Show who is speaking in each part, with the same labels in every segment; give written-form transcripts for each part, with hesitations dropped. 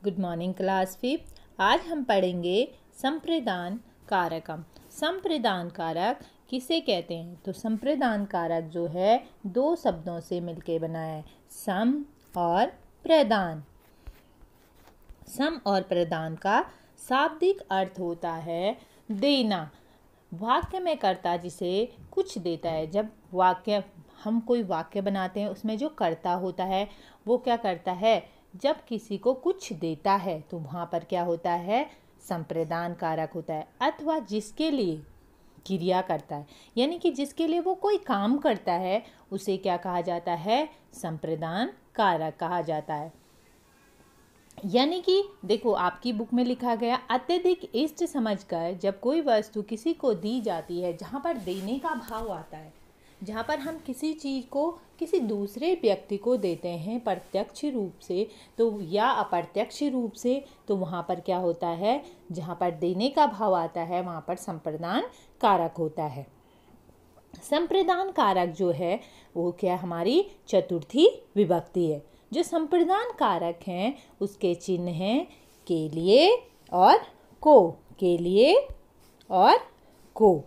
Speaker 1: Good morning class 5। आज हम पढ़ेंगे संप्रदान कारकम। संप्रदान कारक किसे कहते हैं? तो संप्रदान कारक जो है दो शब्दों से मिलकर बना है, सम और प्रदान। सम और प्रदान का शाब्दिक अर्थ होता है देना। वाक्य में कर्ता जिसे कुछ देता है। जब हम कोई वाक्य बनाते हैं उसमें जो कर्ता होता है वो क्या करता है? जब किसी को कुछ देता है तो वहाँ पर क्या होता है? संप्रदान कारक होता है। अथवा जिसके लिए क्रिया करता है, यानी कि जिसके लिए वो कोई काम करता है, उसे क्या कहा जाता है? संप्रदान कारक कहा जाता है। यानी कि देखो, आपकी बुक में लिखा गया, अत्यधिक इष्ट समझकर जब कोई वस्तु किसी को दी जाती है, जहाँ पर देने का भाव आता है, जहाँ पर हम किसी चीज़ को किसी दूसरे व्यक्ति को देते हैं प्रत्यक्ष रूप से तो या अप्रत्यक्ष रूप से, तो वहाँ पर क्या होता है? जहाँ पर देने का भाव आता है वहाँ पर संप्रदान कारक होता है। संप्रदान कारक जो है वो क्या हमारी चतुर्थी विभक्ति है। जो संप्रदान कारक हैं उसके चिन्ह हैं के लिए और को। के लिए और को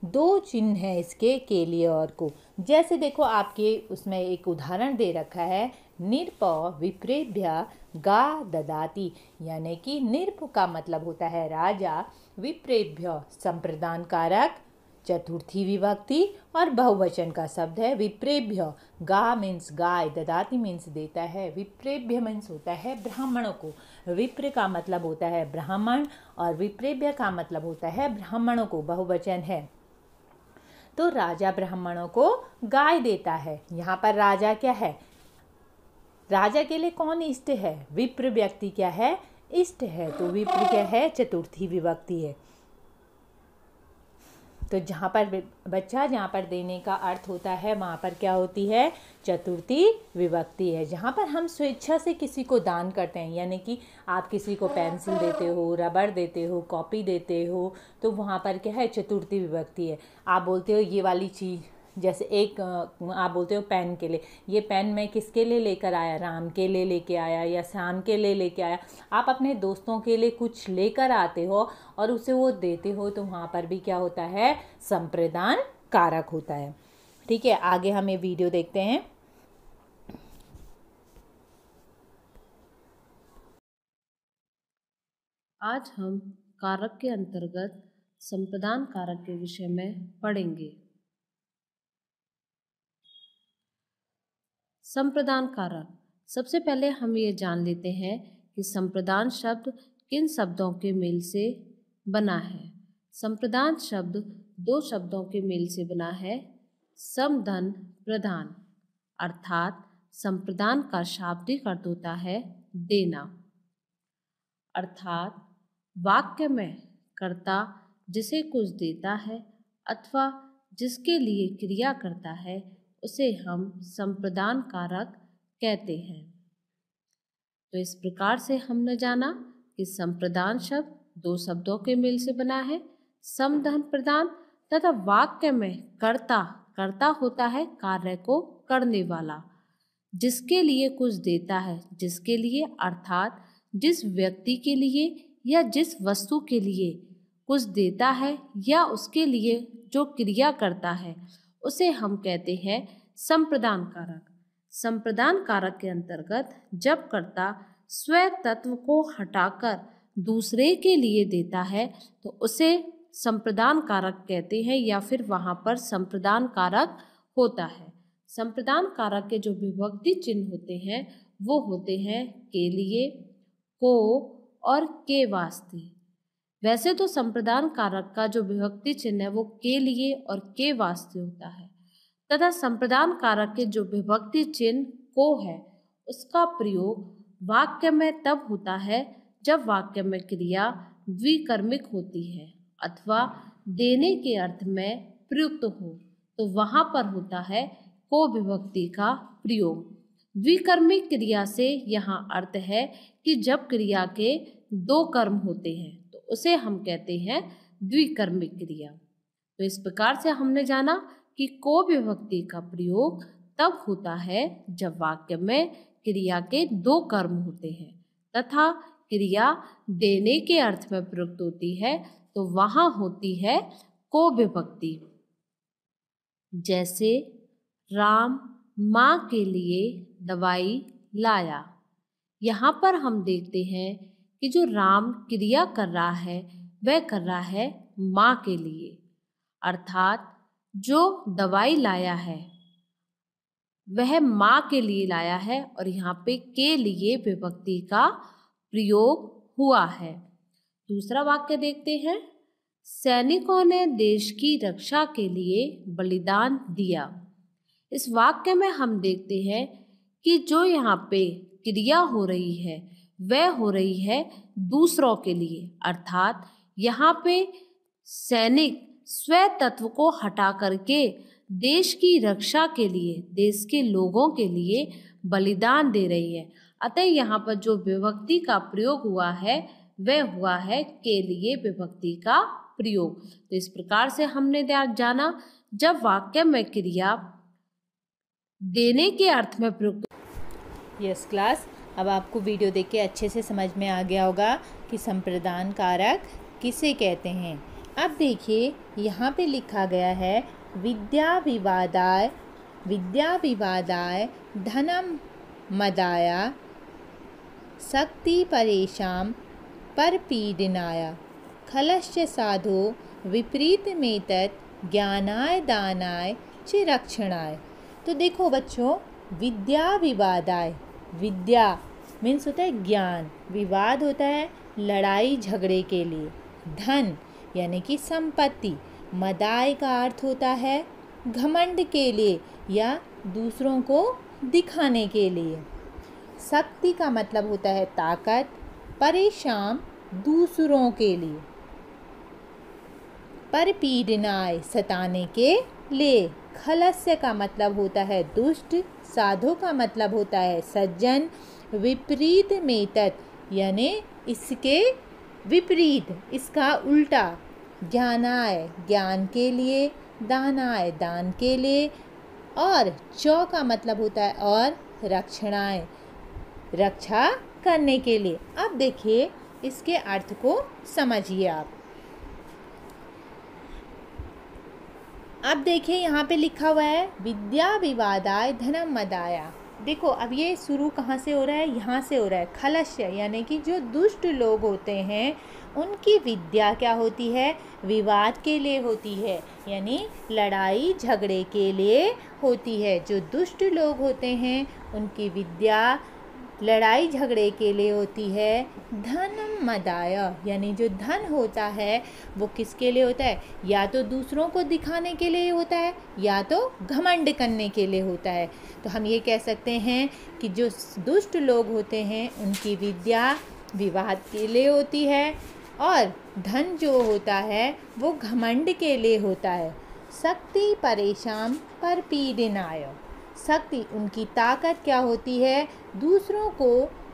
Speaker 1: दो चिन्ह हैं इसके, के लिए और को। जैसे देखो, आपके उसमें एक उदाहरण दे रखा है, निरप विप्रेभ्य गा ददाति। यानी कि निरप का मतलब होता है राजा, विप्रेभ्य संप्रदान कारक चतुर्थी विभक्ति और बहुवचन का शब्द है विप्रेभ्य। गा मीन्स गाय, ददाति मीन्स देता है, विप्रेभ्य मीन्स होता है ब्राह्मणों को। विप्र का मतलब होता है ब्राह्मण और विप्रेभ्य का मतलब होता है ब्राह्मणों को, बहुवचन है। तो राजा ब्राह्मणों को गाय देता है। यहाँ पर राजा क्या है? राजा के लिए कौन इष्ट है? विप्र व्यक्ति क्या है? इष्ट है। तो विप्र क्या है? चतुर्थी विभक्ति है। तो जहाँ पर देने का अर्थ होता है वहाँ पर क्या होती है? चतुर्थी विभक्ति है। जहाँ पर हम स्वेच्छा से किसी को दान करते हैं, यानी कि आप किसी को पेंसिल देते हो, रबर देते हो, कॉपी देते हो, तो वहाँ पर क्या है? चतुर्थी विभक्ति है। आप बोलते हो ये वाली चीज़, जैसे आप बोलते हो पेन के लिए, ये पेन मैं किसके लिए लेकर आया? राम के लिए लेके आया या श्याम के लिए लेके आया। आप अपने दोस्तों के लिए कुछ लेकर आते हो और उसे वो देते हो, तो वहाँ पर भी क्या होता है? संप्रदान कारक होता है। ठीक है, आगे हम ये वीडियो देखते हैं।
Speaker 2: आज हम कारक के अंतर्गत संप्रदान कारक के विषय में पढ़ेंगे। संप्रदान कारक, सबसे पहले हम ये जान लेते हैं कि संप्रदान शब्द किन शब्दों के मेल से बना है। संप्रदान शब्द दो शब्दों के मेल से बना है, समधन प्रदान। अर्थात संप्रदान का शाब्दिक अर्थ होता है देना। अर्थात वाक्य में कर्ता जिसे कुछ देता है अथवा जिसके लिए क्रिया करता है उसे हम संप्रदान कारक कहते हैं। तो इस प्रकार से हमने जाना कि संप्रदान शब्द दो शब्दों के मेल से बना है, समधन प्रदान, तथा वाक्य में कर्ता होता है कार्य को करने वाला, जिसके लिए कुछ देता है, जिसके लिए अर्थात जिस व्यक्ति के लिए या जिस वस्तु के लिए कुछ देता है या उसके लिए जो क्रिया करता है उसे हम कहते हैं संप्रदान कारक। संप्रदान कारक के अंतर्गत जब कर्ता स्व तत्व को हटाकर दूसरे के लिए देता है तो उसे संप्रदान कारक कहते हैं, या फिर वहाँ पर संप्रदान कारक होता है। संप्रदान कारक के जो विभक्ति चिन्ह होते हैं वो होते हैं के लिए, को और के वास्ते। वैसे तो संप्रदान कारक का जो विभक्ति चिन्ह है वो के लिए और के वास्ते होता है, तथा संप्रदान कारक के जो विभक्ति चिन्ह को है उसका प्रयोग वाक्य में तब होता है जब वाक्य में क्रिया द्विकर्मिक होती है अथवा देने के अर्थ में प्रयुक्त हो, तो वहाँ पर होता है को विभक्ति का प्रयोग। द्विकर्मिक क्रिया से यहाँ अर्थ है कि जब क्रिया के दो कर्म होते हैं तो उसे हम कहते हैं द्विकर्मिक क्रिया। तो इस प्रकार से हमने जाना कि को विभक्ति का प्रयोग तब होता है जब वाक्य में क्रिया के दो कर्म होते हैं, तथा क्रिया देने के अर्थ में प्रयुक्त होती है तो वहाँ होती है को विभक्ति। जैसे राम माँ के लिए दवाई लाया। यहाँ पर हम देखते हैं कि जो राम क्रिया कर रहा है वह कर रहा है माँ के लिए, अर्थात जो दवाई लाया है वह माँ के लिए लाया है और यहाँ पे के लिए विभक्ति का प्रयोग हुआ है। दूसरा वाक्य देखते हैं। सैनिकों ने देश की रक्षा के लिए बलिदान दिया। इस वाक्य में हम देखते हैं कि जो यहाँ पे क्रिया हो रही है वह हो रही है दूसरों के लिए, अर्थात यहाँ पे सैनिक स्व तत्व को हटा करके देश की रक्षा के लिए, देश के लोगों के लिए बलिदान दे रही है। अतः यहाँ पर जो विभक्ति का प्रयोग हुआ है वह हुआ है के लिए विभक्ति का प्रयोग। तो इस प्रकार से हमने जाना जब वाक्य में क्रिया देने के अर्थ में प्रयुक्त।
Speaker 1: यस क्लास, अब आपको वीडियो देख के अच्छे से समझ में आ गया होगा कि संप्रदान कारक किसे कहते हैं। अब देखिए यहाँ पे लिखा गया है विद्या विवादाय धनम मदाय शक्ति परेशान परपीडनाय खलश्च साधो विपरीतमेतत् ज्ञानाय दानाय च रक्षणाय। तो देखो बच्चों, विद्या विवादाय, विद्या मीन्स होता है ज्ञान, विवाद होता है लड़ाई झगड़े के लिए, धन यानी कि संपत्ति, मदाय का अर्थ होता है घमंड के लिए या दूसरों को दिखाने के लिए, शक्ति का मतलब होता है ताकत, परेशान दूसरों के लिए, परपीडनाय सताने के लिए, खलस्य का मतलब होता है दुष्ट, साधु का मतलब होता है सज्जन, विपरीत मेतत् यानी इसके विपरीत, इसका उल्टा, ज्ञानाय ज्ञान के लिए, दानाय दान के लिए, और चौ का मतलब होता है और, रक्षणाय रक्षा करने के लिए। अब देखिए इसके अर्थ को समझिए आप। अब देखिए यहाँ पे लिखा हुआ है विद्या विवादाय धनम मदाया। देखो अब ये शुरू कहाँ से हो रहा है, यहाँ से हो रहा है। खलस्य यानी कि जो दुष्ट लोग होते हैं उनकी विद्या क्या होती है, विवाद के लिए होती है, यानी लड़ाई झगड़े के लिए होती है। जो दुष्ट लोग होते हैं उनकी विद्या लड़ाई झगड़े के लिए होती है। धनम मदाय यानी जो धन होता है वो किसके लिए होता है, या तो दूसरों को दिखाने के लिए होता है या तो घमंड करने के लिए होता है। तो हम ये कह सकते हैं कि जो दुष्ट लोग होते हैं उनकी विद्या विवाद के लिए होती है और धन जो होता है वो घमंड के लिए होता है। शक्ति परेशान परपीडनाय, शक्ति उनकी ताकत क्या होती है, दूसरों को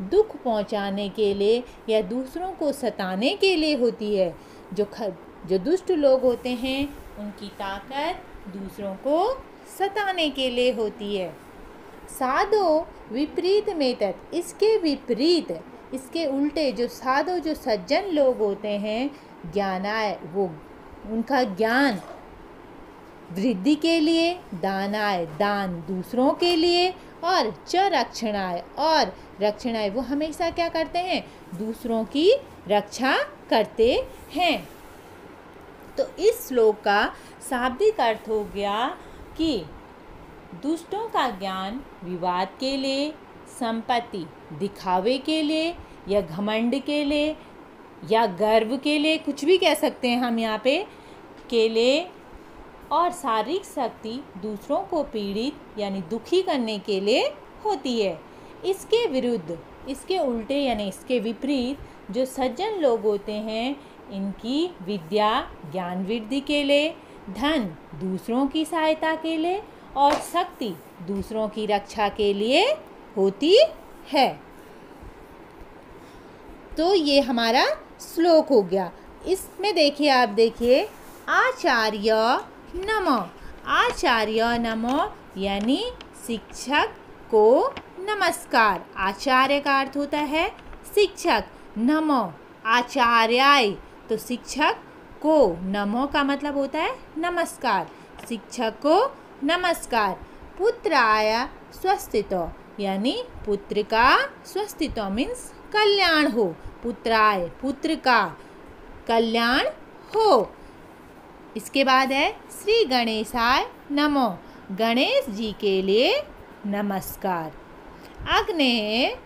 Speaker 1: दुख पहुंचाने के लिए या दूसरों को सताने के लिए होती है। जो दुष्ट लोग होते हैं उनकी ताकत दूसरों को सताने के लिए होती है। साधो विपरीत मेतत्, इसके विपरीत, इसके उल्टे जो साधो जो सज्जन लोग होते हैं, ज्ञानाय वो उनका ज्ञान वृद्धि के लिए, दानाय दान दूसरों के लिए, और च रक्षणाय और रक्षणाय वो हमेशा क्या करते हैं, दूसरों की रक्षा करते हैं। तो इस श्लोक का शाब्दिक अर्थ हो गया कि दुष्टों का ज्ञान विवाद के लिए, संपत्ति दिखावे के लिए या घमंड के लिए या गर्व के लिए, कुछ भी कह सकते हैं हम यहाँ पे, के लिए, और शारीरिक शक्ति दूसरों को पीड़ित यानी दुखी करने के लिए होती है। इसके विरुद्ध, इसके उल्टे यानी इसके विपरीत जो सज्जन लोग होते हैं इनकी विद्या ज्ञान वृद्धि के लिए, धन दूसरों की सहायता के लिए और शक्ति दूसरों की रक्षा के लिए होती है। तो ये हमारा श्लोक हो गया। इसमें देखिए, आप देखिए आचार्य नमो, आचार्य नमो यानी शिक्षक को नमस्कार। आचार्य का अर्थ होता है शिक्षक नमो आचार्याय, तो शिक्षक को, नमो का मतलब होता है नमस्कार, शिक्षक को नमस्कार। पुत्राय स्वस्तितो, यानी पुत्र का, स्वस्तितो मीन्स कल्याण हो, पुत्राय पुत्र का कल्याण हो। इसके बाद है श्री गणेशाय नमो, गणेश जी के लिए नमस्कार। अग्नेय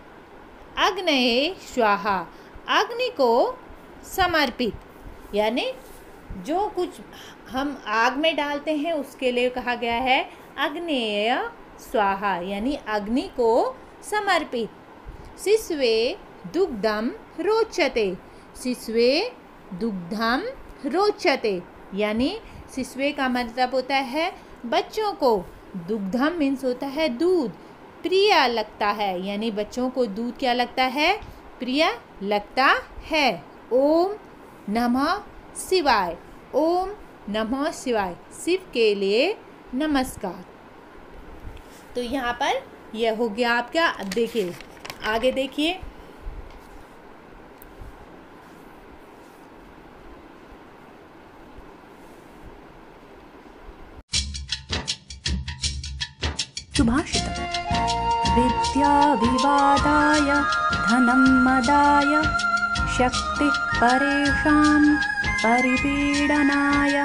Speaker 1: अग्नये स्वाहा, अग्नि को समर्पित, यानी जो कुछ हम आग में डालते हैं उसके लिए कहा गया है अग्नेय स्वाहा, यानी अग्नि को समर्पित। शिशवे दुग्धम रोचते, शिशवे दुग्धम रोचते, यानी शिशवे का मतलब होता है बच्चों को, दुग्धम मीन्स होता है दूध, प्रिय लगता है, यानी बच्चों को दूध क्या लगता है, प्रिय लगता है। ओम नमः शिवाय, ओम नमः शिवाय, शिव के लिए नमस्कार। तो यहाँ पर यह हो गया आपका। अब देखिए आगे देखिए,
Speaker 3: सुभाषितम्। विद्या विवादाय धनं मदाय शक्तिः परेषां परिपीडनाय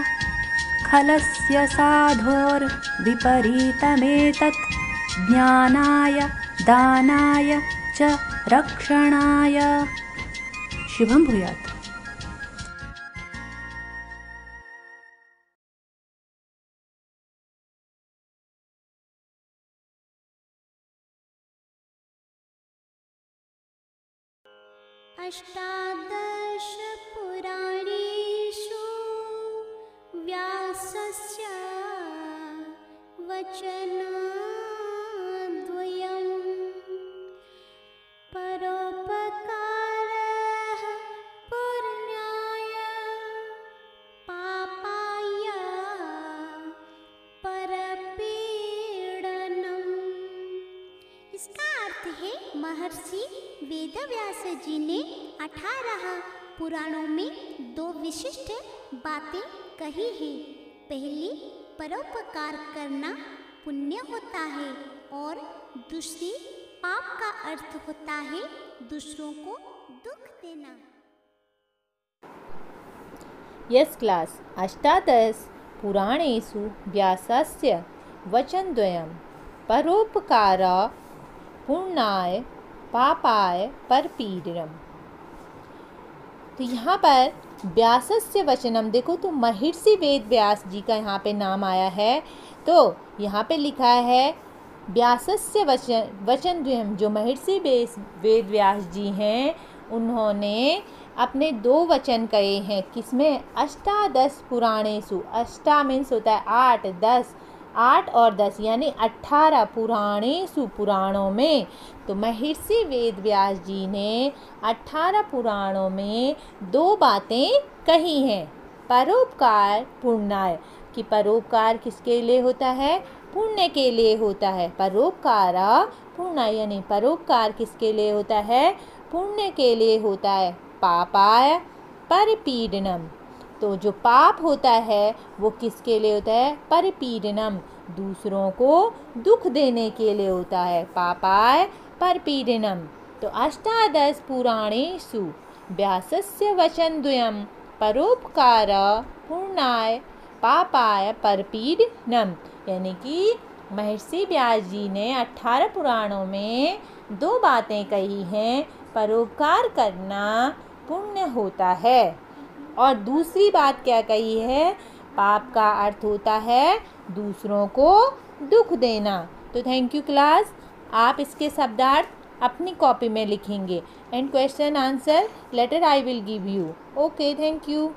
Speaker 3: खलस्य साधोर्विपरीतमेतत् ज्ञानाय दानाय च रक्षणाय। शुभं भूयात्।
Speaker 4: अष्टादश पुराणेषु व्यासस्य वचनद्वयम् परोपकारः पुण्याय पापाय परपीडनम्। इसका अर्थ है महर्षि वेदव्यास जी ने 18 पुराणों में 2 विशिष्ट बातें कही हैं। पहली, परोपकार करना पुण्य होता है, और दूसरी, पाप का अर्थ होता है दूसरों को दुख देना।
Speaker 1: Yes class. अष्टादश पुराणेषु व्यासस्य वचनद्वयं परोपकार पुण्याय पापाय परपीडनम्। तो यहाँ पर व्यासस्य वचनम, देखो तो महर्षि वेद व्यास जी का यहाँ पे नाम आया है, तो यहाँ पे लिखा है व्यासस्य वचनद्वयम्, जो महर्षि वेद व्यास जी हैं उन्होंने अपने 2 वचन कहे हैं। किसमें? अष्टादश पुराणेषु, अष्टा मीन्स होता है 8, 10, 8 और 10 यानी 18 पुराणेषु, पुराणों में। तो महर्षि वेद व्यास जी ने 18 पुराणों में 2 बातें कही हैं। परोपकार पुण्याय, कि परोपकार किसके लिए होता है? पुण्य के लिए होता है। परोपकार पुण्याय यानी परोपकार किसके लिए होता है? पुण्य के लिए होता है। पापाय परपीडनम, तो जो पाप होता है वो किसके लिए होता है? परपीडनम, दूसरों को दुख देने के लिए होता है। पापाय परपीडनम। तो अष्टादश पुराणेषु व्यासस्य वचनद्वयं परोपकार पुण्याय पापाय परपीडनम, यानी कि महर्षि व्यास जी ने 18 पुराणों में 2 बातें कही हैं। परोपकार करना पुण्य होता है, और दूसरी बात क्या कही है? पाप का अर्थ होता है दूसरों को दुख देना। तो थैंक यू क्लास। आप इसके शब्दार्थ अपनी कॉपी में लिखेंगे, and question answer later I will give you. Okay, thank you.